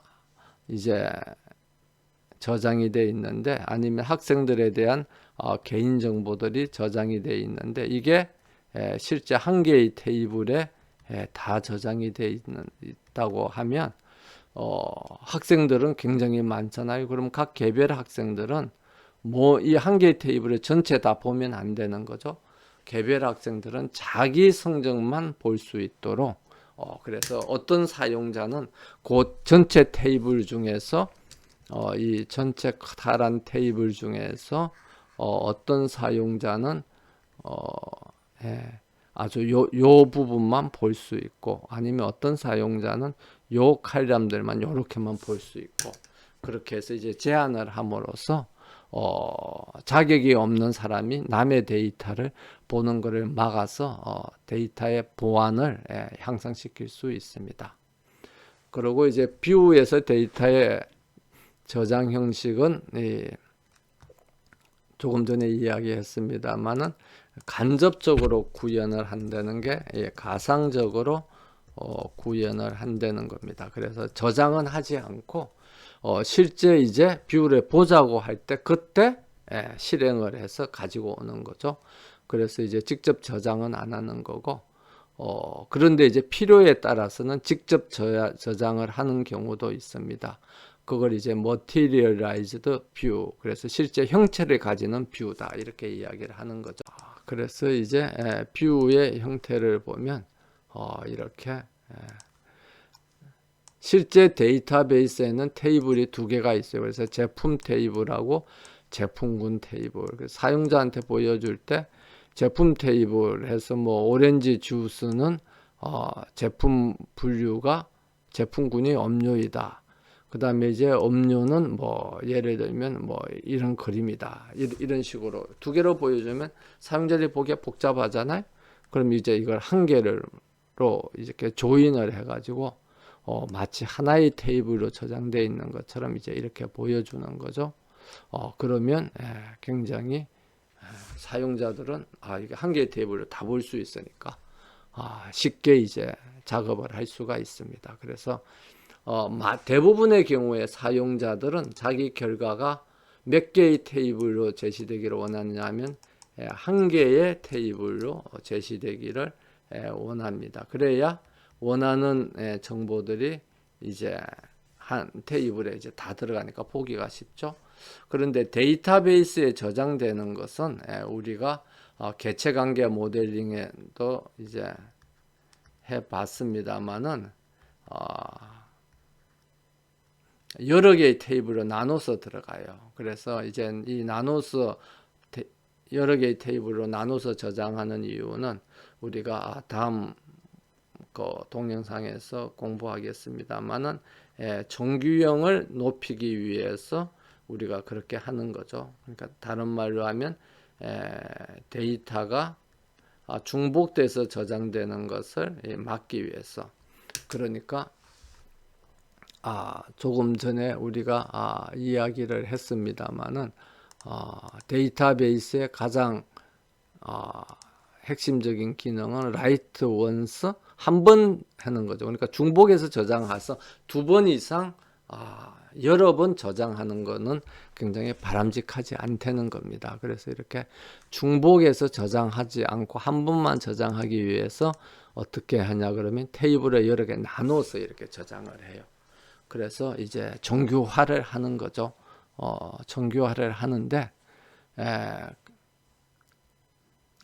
이제 저장이 돼 있는데, 아니면 학생들에 대한 개인 정보들이 저장이 돼 있는데, 이게 실제 한 개의 테이블에 다 저장이 돼 있다고 하면 학생들은 굉장히 많잖아요. 그럼 각 개별 학생들은 뭐 이 한 개의 테이블에 전체 다 보면 안 되는 거죠. 개별 학생들은 자기 성적만 볼 수 있도록 그래서 어떤 사용자는 그 전체 테이블 중에서 이 전체 커다란 테이블 중에서 어떤 사용자는 아주 요 부분만 볼 수 있고, 아니면 어떤 사용자는 요 칼럼들만 요렇게만 볼 수 있고, 그렇게 해서 이제 제한을 함으로써 자격이 없는 사람이 남의 데이터를 보는 것을 막아서 데이터의 보안을 향상시킬 수 있습니다. 그리고 이제 뷰에서 데이터의 저장 형식은 조금 전에 이야기했습니다만은 간접적으로 구현을 한다는 게 가상적으로 구현을 한다는 겁니다. 그래서 저장은 하지 않고 실제 이제 뷰를 보자고 할 때 그때 실행을 해서 가지고 오는 거죠. 그래서 이제 직접 저장은 안 하는 거고, 그런데 이제 필요에 따라서는 직접 저장을 하는 경우도 있습니다. 그걸 이제 materialized view, 그래서 실제 형체를 가지는 뷰다, 이렇게 이야기를 하는 거죠. 그래서 이제 뷰의 형태를 보면 이렇게 실제 데이터베이스에는 테이블이 두 개가 있어요. 그래서 제품 테이블하고 제품군 테이블. 사용자한테 보여줄 때 제품 테이블 해서 뭐 오렌지 주스는 제품 분류가 제품군이 음료이다. 그 다음에 이제 음료는 뭐 예를 들면 뭐 이런 그림이다. 이런 식으로 두 개로 보여주면 사용자들이 보기에 복잡하잖아요. 그럼 이제 이걸 한 개로 이렇게 조인을 해가지고 마치 하나의 테이블로 저장되어 있는 것처럼 이제 이렇게 보여주는 거죠. 그러면 굉장히 사용자들은 이게 한 개의 테이블로 다 볼 수 있으니까 쉽게 이제 작업을 할 수가 있습니다. 그래서 대부분의 경우에 사용자들은 자기 결과가 몇 개의 테이블로 제시되기를 원하느냐 하면 한 개의 테이블로 제시되기를 원합니다. 그래야 원하는 정보들이 이제 한 테이블에 이제 다 들어가니까 보기가 쉽죠. 그런데 데이터베이스에 저장되는 것은 우리가 개체관계 모델링에도 이제 해봤습니다만은 여러 개의 테이블로 나눠서 들어가요. 그래서 이제 이 나눠서 여러 개의 테이블로 나눠서 저장하는 이유는 우리가 다음 동영상에서 공부하겠습니다만은 정규형을 높이기 위해서 우리가 그렇게 하는 거죠. 그러니까 다른 말로 하면 데이터가 중복돼서 저장되는 것을 막기 위해서. 그러니까 조금 전에 우리가 이야기를 했습니다만은 데이터베이스의 가장 핵심적인 기능은 write once, 한 번 하는 거죠. 그러니까 중복해서 저장해서 두 번 이상 여러 번 저장하는 거는 굉장히 바람직하지 않다는 겁니다. 그래서 이렇게 중복해서 저장하지 않고 한 번만 저장하기 위해서 어떻게 하냐 그러면 테이블에 여러 개 나눠서 이렇게 저장을 해요. 그래서 이제 정규화를 하는 거죠. 정규화를 하는데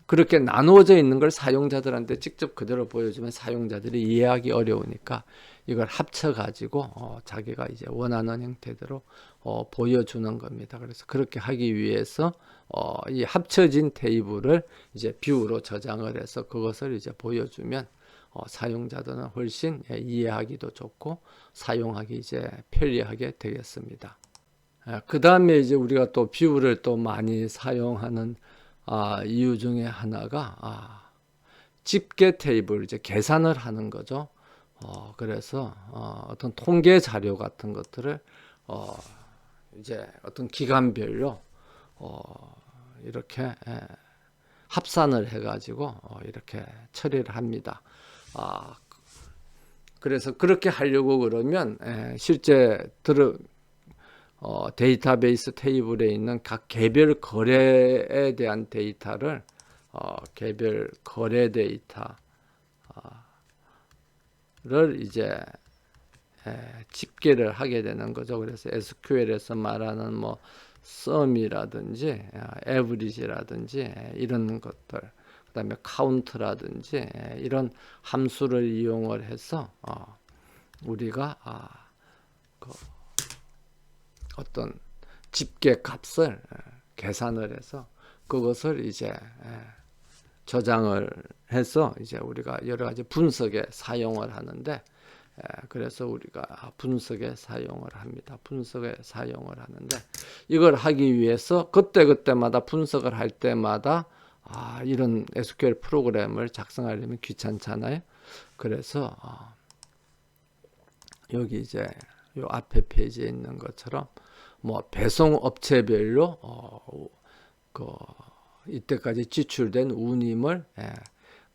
그렇게 나누어져 있는 걸 사용자들한테 직접 그대로 보여주면 사용자들이 이해하기 어려우니까 이걸 합쳐가지고 자기가 이제 원하는 형태대로 보여주는 겁니다. 그래서 그렇게 하기 위해서 이 합쳐진 테이블을 이제 뷰로 저장을 해서 그것을 이제 보여주면 사용자들은 훨씬 이해하기도 좋고 사용하기 이제 편리하게 되겠습니다. 그 다음에 이제 우리가 또 뷰를 또 많이 사용하는 이유 중에 하나가 집계 테이블, 이제 계산을 하는 거죠. 그래서 어떤 통계 자료 같은 것들을 이제 어떤 기간별로 이렇게 합산을 해가지고 이렇게 처리를 합니다. 그래서 그렇게 하려고 그러면 실제 데이터베이스 테이블에 있는 각 개별 거래에 대한 데이터를 개별 거래 데이터를 이제 집계를 하게 되는 거죠. 그래서 SQL에서 말하는 뭐 sum이라든지 average라든지 이런 것들, 그다음에 count라든지 이런 함수를 이용을 해서 우리가 그 어떤 집계 값을 계산을 해서 그것을 이제 저장을 해서 이제 우리가 여러 가지 분석에 사용을 하는데, 그래서 우리가 분석에 사용을 합니다. 분석에 사용을 하는데, 이걸 하기 위해서 그때그때마다 분석을 할 때마다 이런 SQL 프로그램을 작성하려면 귀찮잖아요. 그래서 여기 이제 요 앞에 페이지에 있는 것처럼 뭐 배송 업체별로 이때까지 지출된 운임을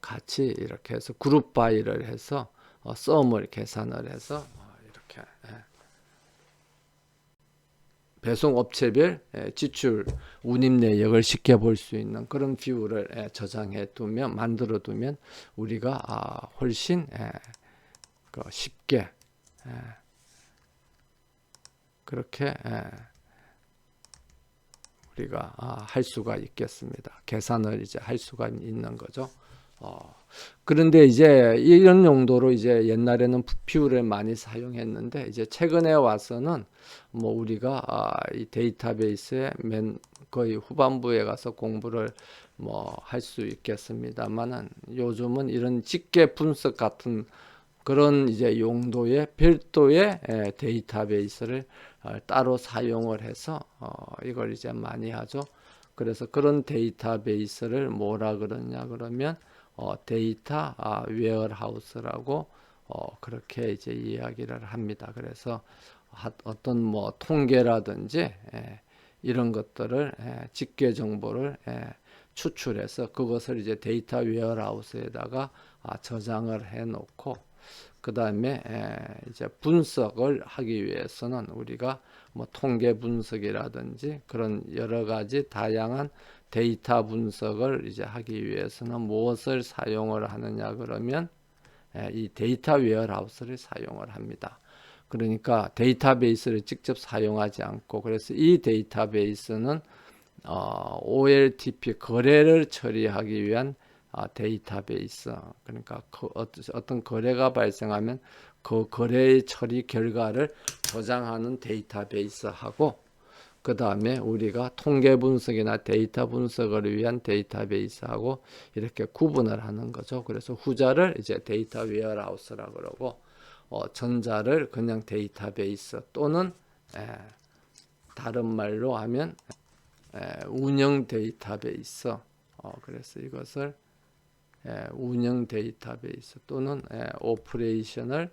같이 이렇게 해서 그룹 바이를 해서 썸을 계산을 해서 이렇게 배송 업체별 지출 운임 내역을 쉽게 볼 수 있는 그런 뷰를 저장해 두면, 만들어 두면 우리가 훨씬 쉽게 그렇게 우리가 할 수가 있겠습니다. 계산을 이제 할 수가 있는 거죠. 그런데 이제 이런 용도로 이제 옛날에는 뷰를 많이 사용했는데, 이제 최근에 와서는 뭐 우리가 이 데이터베이스의 맨 거의 후반부에 가서 공부를 뭐 할 수 있겠습니다만은, 요즘은 이런 직계 분석 같은 그런 이제 용도의 별도의 데이터베이스를 따로 사용을 해서 이걸 이제 많이 하죠. 그래서 그런 데이터베이스를 뭐라 그러냐 그러면 데이터 웨어하우스라고 그렇게 이제 이야기를 합니다. 그래서 어떤 뭐 통계라든지 이런 것들을 집계 정보를 추출해서 그것을 이제 데이터 웨어하우스에다가 저장을 해 놓고, 그 다음에 이제 분석을 하기 위해서는 우리가 뭐 통계 분석이라든지 그런 여러 가지 다양한 데이터 분석을 이제 하기 위해서는 무엇을 사용을 하느냐 그러면 이 데이터 웨어하우스를 사용을 합니다. 그러니까 데이터베이스를 직접 사용하지 않고, 그래서 이 데이터베이스는 OLTP 거래를 처리하기 위한 데이터베이스, 그러니까 어떤 거래가 발생하면 그 거래의 처리 결과를 저장하는 데이터베이스하고, 그 다음에 우리가 통계 분석이나 데이터 분석을 위한 데이터베이스하고 이렇게 구분을 하는 거죠. 그래서 후자를 이제 데이터 웨어하우스라고 그러고, 전자를 그냥 데이터베이스 또는 다른 말로 하면 운영 데이터베이스, 그래서 이것을 운영 데이터베이스 또는 오퍼레이셔널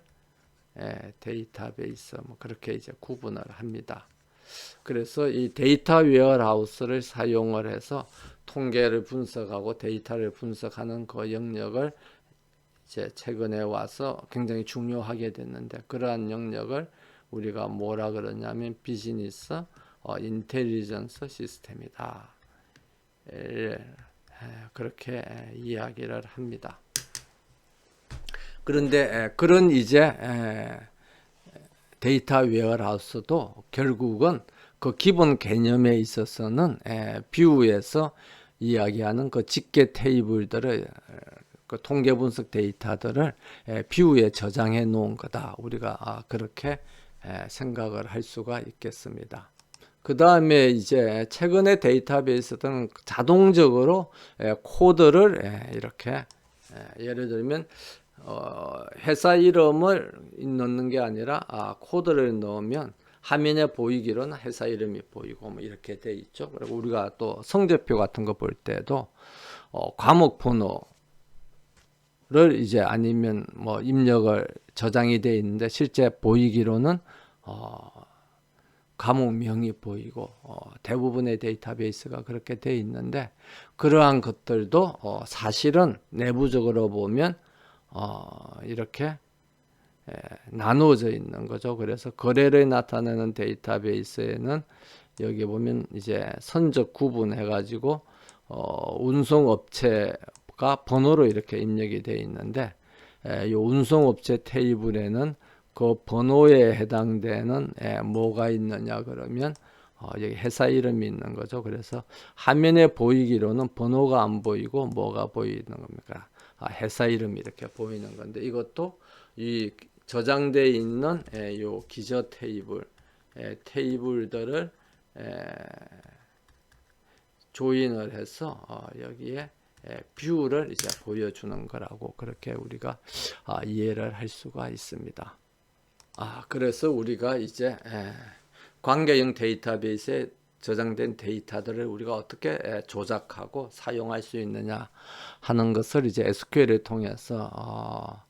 데이터베이스, 뭐 그렇게 이제 구분을 합니다. 그래서 이 데이터 웨어하우스를 사용을 해서 통계를 분석하고 데이터를 분석하는 그 영역을 이제 최근에 와서 굉장히 중요하게 됐는데, 그러한 영역을 우리가 뭐라 그러냐면 비즈니스 인텔리전스 시스템이다. 그렇게 이야기를 합니다. 그런데 그런 이제 데이터 웨어하우스도 결국은 그 기본 개념에 있어서는 뷰에서 이야기하는 그 집계 테이블들을, 그 통계 분석 데이터들을 뷰에 저장해 놓은 거다. 우리가 그렇게 생각을 할 수가 있겠습니다. 그 다음에 이제 최근의 데이터베이스들은 자동적으로 코드를 이렇게 예를 들면 회사 이름을 넣는 게 아니라 코드를 넣으면 화면에 보이기로는 회사 이름이 보이고 뭐 이렇게 돼 있죠. 그리고 우리가 또 성적표 같은 거 볼 때도 과목 번호를 이제 아니면 뭐 입력을 저장이 돼 있는데 실제 보이기로는 과목명이 보이고 대부분의 데이터베이스가 그렇게 돼 있는데, 그러한 것들도 사실은 내부적으로 보면 이렇게 나누어져 있는 거죠. 그래서 거래를 나타내는 데이터베이스에는 여기 보면 이제 선적 구분해 가지고 운송업체가 번호로 이렇게 입력이 되어 있는데 이 운송업체 테이블에는 그 번호에 해당되는 뭐가 있느냐 그러면 여기 회사 이름이 있는 거죠. 그래서 화면에 보이기로는 번호가 안 보이고 뭐가 보이는 겁니까? 회사 이름이 이렇게 보이는 건데 이것도 이 저장되어 있는 요 기저 테이블 테이블들을 조인을 해서 여기에 뷰를 이제 보여주는 거라고 그렇게 우리가 이해를 할 수가 있습니다. 그래서 우리가 이제 관계형 데이터베이스에 저장된 데이터들을 우리가 어떻게 조작하고 사용할 수 있느냐 하는 것을 이제 SQL을 통해서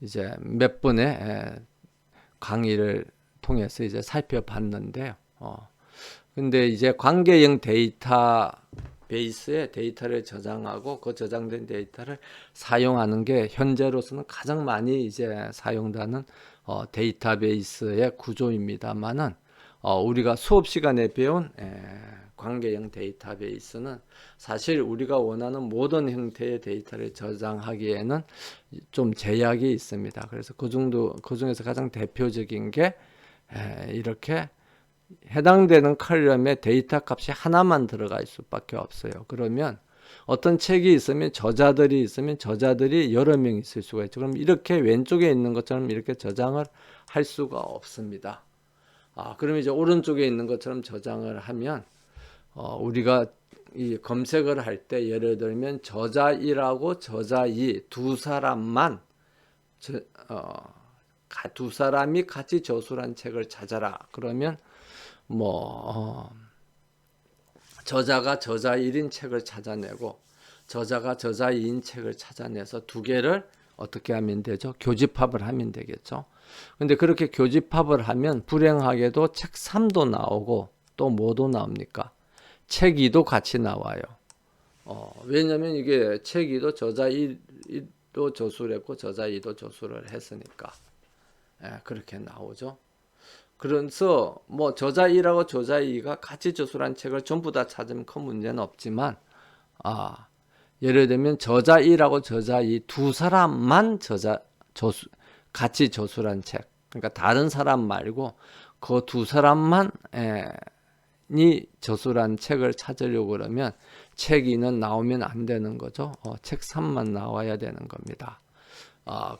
이제 몇 번의 강의를 통해서 이제 살펴봤는데요. 근데 이제 관계형 데이터베이스에 데이터를 저장하고 그 저장된 데이터를 사용하는 게 현재로서는 가장 많이 이제 사용되는 데이터베이스의 구조입니다만은 우리가 수업 시간에 배운 관계형 데이터베이스는 사실 우리가 원하는 모든 형태의 데이터를 저장하기에는 좀 제약이 있습니다. 그래서 그 중에서 가장 대표적인 게 이렇게 해당되는 컬럼에 데이터 값이 하나만 들어갈 수밖에 없어요. 그러면 어떤 책이 있으면 저자들이 여러 명 있을 수가 있죠. 그럼 이렇게 왼쪽에 있는 것처럼 이렇게 저장을 할 수가 없습니다. 그럼 이제 오른쪽에 있는 것처럼 저장을 하면 우리가 이 검색을 할 때 예를 들면 저자 1하고 저자 2 두 사람만 두 사람이 같이 저술한 책을 찾아라. 그러면 저자가 저자 1인 책을 찾아내고 저자가 저자 2인 책을 찾아내서 두 개를 어떻게 하면 되죠? 교집합을 하면 되겠죠. 근데 그렇게 교집합을 하면 불행하게도 책 3도 나오고 또 뭐도 나옵니까? 책 2도 같이 나와요. 왜냐면 이게 책 2도 저자 1도 저술했고 저자 2도 저술을 했으니까 그렇게 나오죠. 그래서 저자 1하고 저자 2가 같이 저술한 책을 전부 다 찾으면 큰 문제는 없지만 예를 들면 저자 1하고 저자 2 두 사람만 같이 저술한 책, 그러니까 다른 사람 말고 그 두 사람만 이 저술한 책을 찾으려고 그러면 책 2는 나오면 안 되는 거죠. 책 3만 나와야 되는 겁니다.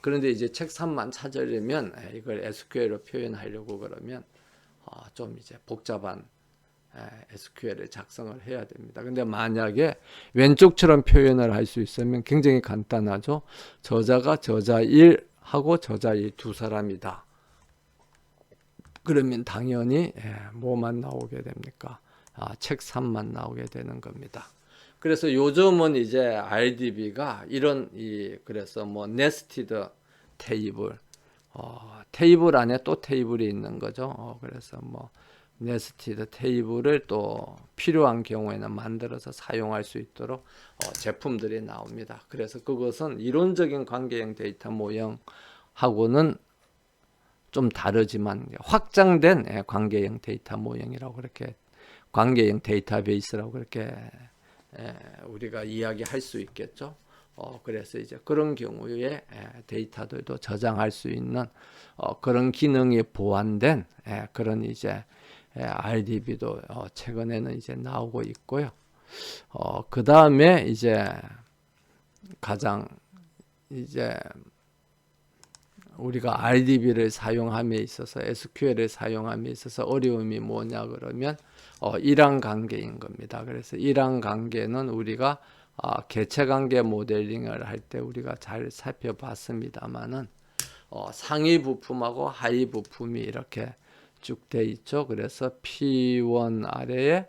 그런데 이제 책 3만 찾으려면 이걸 SQL로 표현하려고 그러면 좀 이제 복잡한 SQL을 작성을 해야 됩니다. 근데 만약에 왼쪽처럼 표현을 할 수 있으면 굉장히 간단하죠. 저자가 저자 1하고 저자 2 두 사람이다. 그러면 당연히 뭐만 나오게 됩니까? 책 3만 나오게 되는 겁니다. 그래서 요즘은 이제 RDB가 이런 그래서 네스티드 테이블, 테이블 안에 또 테이블이 있는 거죠. 그래서 네스티드 테이블을 또 필요한 경우에는 만들어서 사용할 수 있도록 제품들이 나옵니다. 그래서 그것은 이론적인 관계형 데이터 모형하고는 좀 다르지만 확장된 관계형 데이터 모형이라고 그렇게 관계형 데이터베이스라고 그렇게 우리가 이야기할 수 있겠죠. 그래서 이제 그런 경우에 데이터들도 저장할 수 있는 그런 기능이 보완된 그런 이제 RDB도 최근에는 이제 나오고 있고요. 그 다음에 이제 가장 이제 우리가 RDB를 사용함에 있어서 SQL을 사용함에 있어서 어려움이 뭐냐 그러면 일항 관계인 겁니다. 그래서 일항 관계는 우리가 개체 관계 모델링을 할 때 우리가 잘 살펴봤습니다만은 상위 부품하고 하위 부품이 이렇게 쭉 돼 있죠. 그래서 P1 아래에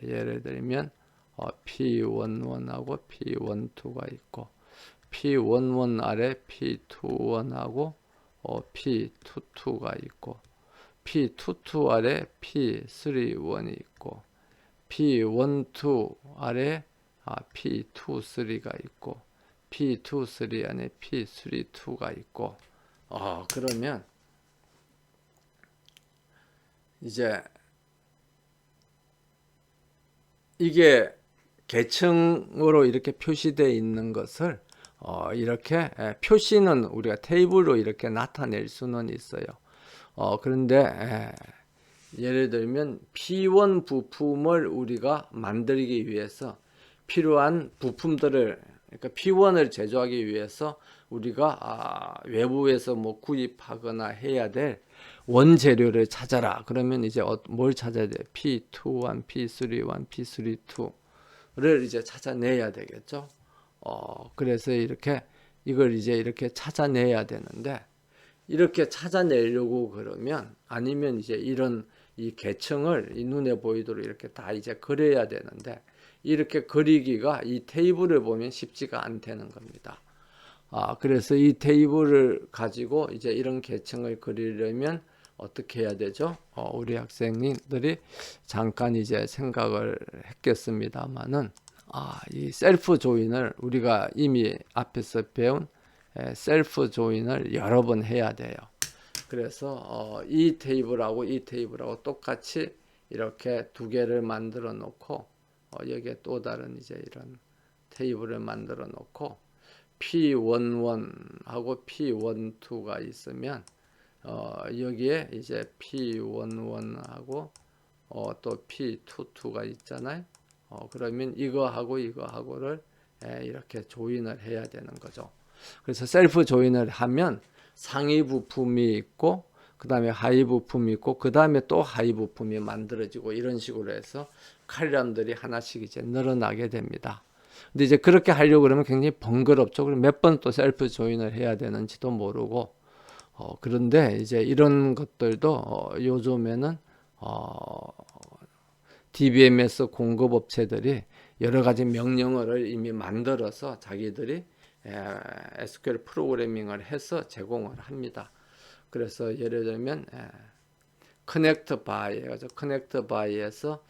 예를 들면 P11하고 P12가 있고 P11 아래 P21하고 P22가 있고 P22 아래 P31이 있고 P12 아래 P23가 있고 P23 안에 P32가 있고, 그러면 이제 이게 계층으로 이렇게 표시되어 있는 것을 이렇게 표시는 우리가 테이블로 이렇게 나타낼 수는 있어요. 그런데 예를 들면 P1 부품을 우리가 만들기 위해서 필요한 부품들을, 그러니까 P1을 제조하기 위해서 우리가 외부에서 뭐 구입하거나 해야 될 원재료를 찾아라. 그러면 이제 뭘 찾아야 돼? P21, P31, P32를 이제 찾아내야 되겠죠. 그래서 이걸 이제 이렇게 찾아내야 되는데, 이렇게 찾아내려고 그러면, 아니면 이제 이런 이 계층을 이 눈에 보이도록 이렇게 다 이제 그려야 되는데, 이렇게 그리기가 이 테이블을 보면 쉽지가 않다는 겁니다. 그래서 이 테이블을 가지고 이제 이런 계층을 그리려면 어떻게 해야 되죠? 우리 학생님들이 잠깐 이제 생각을 했겠습니다만은, 이 셀프 조인을 우리가 이미 앞에서 배운 셀프 조인을 여러 번 해야 돼요. 그래서 이 테이블하고 이 테이블하고 똑같이 이렇게 두 개를 만들어 놓고, 여기에 또 다른 이제 이런 테이블을 만들어 놓고, P11하고 P12가 있으면 여기에 이제 P11하고 또 P22가 있잖아요. 그러면 이거하고를 이렇게 조인을 해야 되는 거죠. 그래서 셀프 조인을 하면 상위 부품이 있고, 그 다음에 하위 부품이 있고, 그 다음에 또 하위 부품이 만들어지고, 이런 식으로 해서 칼럼들이 하나씩 이제 늘어나게 됩니다. 근데 이제 그렇게 하려고 그러면 굉장히 번거롭죠. 그럼 몇 번 또 셀프 조인을 해야 되는지도 모르고, 그런데 이제 이런 것들도 요즘에는 DBMS 공급업체들이 여러 가지 명령어를 이미 만들어서 자기들이 SQL 프로그래밍을 해서 제공을 합니다. 그래서 예를 들면 커넥트 바이, 커넥트 바이에서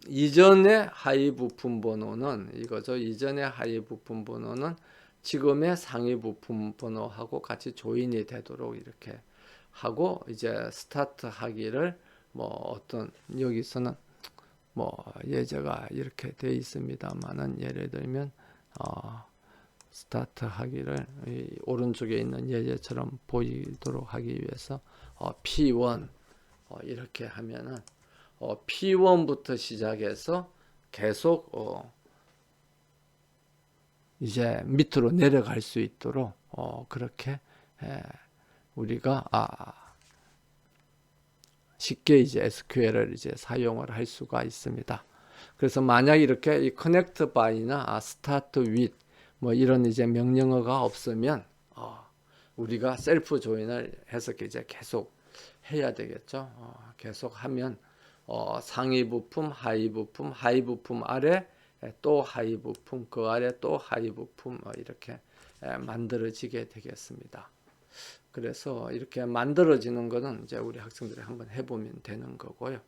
이전의 하위 부품 번호는 이거죠. 이전의 하위 부품 번호는 지금의 상위 부품 번호하고 같이 조인이 되도록 이렇게 하고, 이제 스타트 하기를 뭐 어떤, 여기서는 뭐 예제가 이렇게 되어 있습니다만은, 예를 들면 스타트 하기를 이 오른쪽에 있는 예제처럼 보이도록 하기 위해서 P1 이렇게 하면은 P1부터 시작해서 계속 이제 밑으로 내려갈 수 있도록 그렇게 우리가 쉽게 이제 SQL을 이제 사용을 할 수가 있습니다. 그래서 만약 이렇게 이 connect by나 start with 뭐 이런 이제 명령어가 없으면 우리가 셀프 조인을 해서 이제 계속 해야 되겠죠. 계속 하면 상위 부품, 하위 부품, 하위 부품 아래 또 하위 부품, 그 아래 또 하위 부품 이렇게 만들어지게 되겠습니다. 그래서 이렇게 만들어지는 거는 이제 우리 학생들이 한번 해보면 되는 거고요.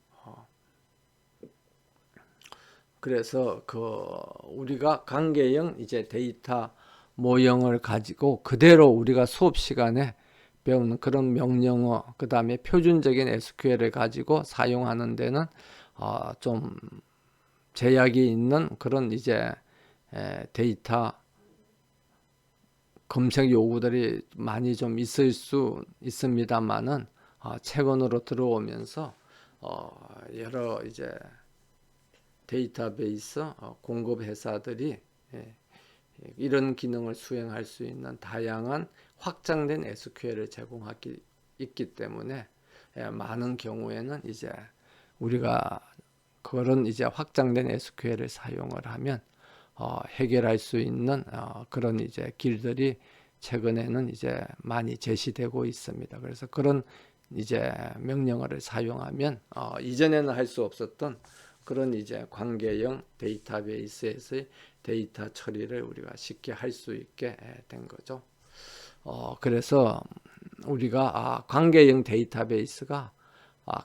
그래서 우리가 관계형 이제 데이터 모형을 가지고 그대로 우리가 수업 시간에 배우는 그런 명령어, 그 다음에 표준적인 SQL을 가지고 사용하는 데는 좀 제약이 있는 그런 이제 데이터 검색 요구들이 많이 좀 있을 수 있습니다만은, 최근으로 들어오면서 여러 이제 데이터베이스 공급 회사들이 이런 기능을 수행할 수 있는 다양한 확장된 SQL을 제공하기 있기 때문에 많은 경우에는 이제 우리가 그런 이제 확장된 SQL을 사용을 하면 해결할 수 있는 그런 이제 길들이 최근에는 이제 많이 제시되고 있습니다. 그래서 그런 이제 명령어를 사용하면 이전에는 할 수 없었던 그런 이제 관계형 데이터베이스에서의 데이터 처리를 우리가 쉽게 할 수 있게 된 거죠. 그래서 우리가 관계형 데이터베이스가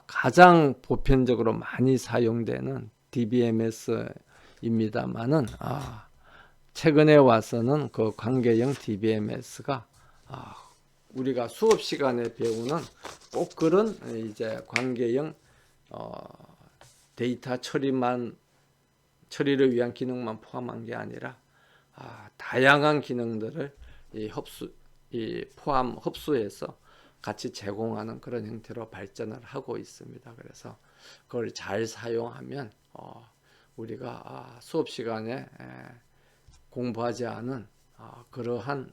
가장 보편적으로 많이 사용되는 DBMS입니다만은 최근에 와서는 그 관계형 DBMS가 우리가 수업 시간에 배우는 꼭 그런 이제 관계형 데이터 처리를 위한 기능만 포함한 게 아니라 다양한 기능들을 흡수해서 같이 제공하는 그런 형태로 발전을 하고 있습니다. 그래서 그걸 잘 사용하면 우리가 수업 시간에 공부하지 않은 그러한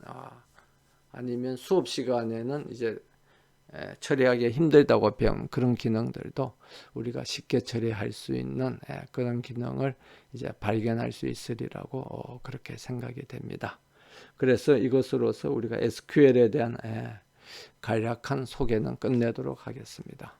아니면 수업 시간에는 이제 처리하기 힘들다고 배운 그런 기능들도 우리가 쉽게 처리할 수 있는 그런 기능을 이제 발견할 수 있으리라고 그렇게 생각이 됩니다. 그래서 이것으로서 우리가 SQL에 대한 간략한 소개는 끝내도록 하겠습니다.